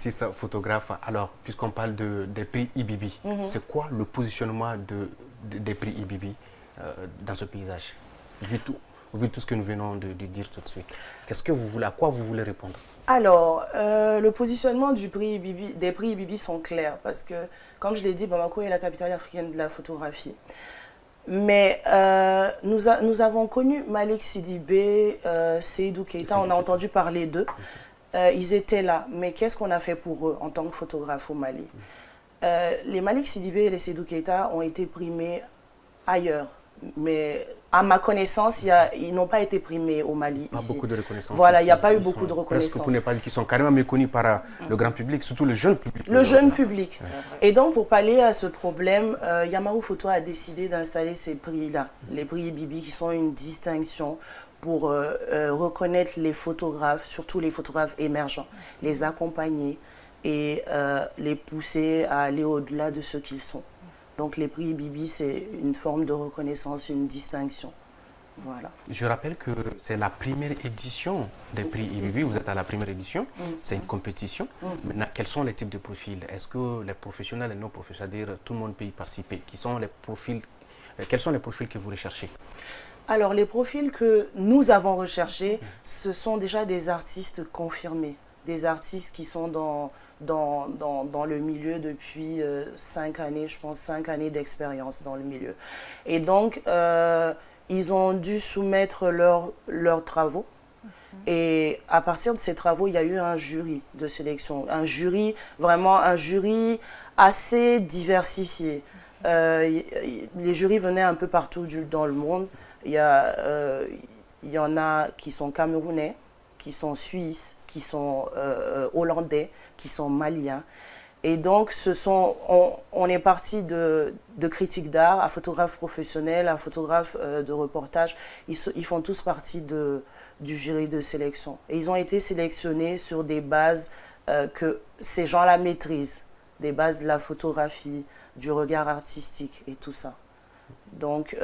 artiste photographe. Alors, puisqu'on parle des prix Ibibi, c'est quoi le positionnement des prix Ibibi dans ce paysage, vu tout ce que nous venons de dire tout de suite? Qu'est-ce que vous voulez, à quoi vous voulez répondre? Alors, le positionnement des prix Ibibi sont clairs parce que, comme je l'ai dit, Bamako est la capitale africaine de la photographie. Mais nous avons connu Malik Sidibé, Seydou Keita, on a entendu parler d'eux. Ils étaient là, mais qu'est-ce qu'on a fait pour eux en tant que photographe au Mali? Les Malik Sidibé et les Seydou Keita ont été primés ailleurs. Mais à ma connaissance, ils n'ont pas été primés au Mali. Pas ici. beaucoup de reconnaissance. Voilà, il n'y a pas eu beaucoup de reconnaissance. Presque pour ne pas dire qu'ils sont carrément méconnus par le grand public, surtout le jeune public. Le jeune public. Et donc, pour pallier à ce problème, Yamaru Photo a décidé d'installer ces prix-là, les prix Ibibi, qui sont une distinction pour reconnaître les photographes, surtout les photographes émergents, les accompagner et les pousser à aller au-delà de ce qu'ils sont. Donc les prix Ibibi, c'est une forme de reconnaissance, une distinction. Voilà. Je rappelle que c'est la première édition des prix Ibibi. Vous êtes à la première édition. C'est une compétition. Maintenant, quels sont les types de profils? Est-ce que les professionnels et non professionnels, c'est-à-dire tout le monde peut y participer? Quels sont les profils que vous recherchez? Alors, les profils que nous avons recherchés, ce sont déjà des artistes confirmés, des artistes qui sont dans le milieu depuis 5 années, je pense 5 années d'expérience dans le milieu. Et donc, ils ont dû soumettre leurs travaux. Et à partir de ces travaux, il y a eu un jury de sélection, vraiment un jury assez diversifié. Les jurys venaient un peu partout dans le monde. Il y en a qui sont camerounais, qui sont suisses, qui sont hollandais, qui sont maliens. Et donc, on est parti de critiques d'art à photographes professionnels, à photographes de reportage. Ils font tous partie du jury de sélection. Et ils ont été sélectionnés sur des bases que ces gens-là maîtrisent, des bases de la photographie, du regard artistique et tout ça. Donc,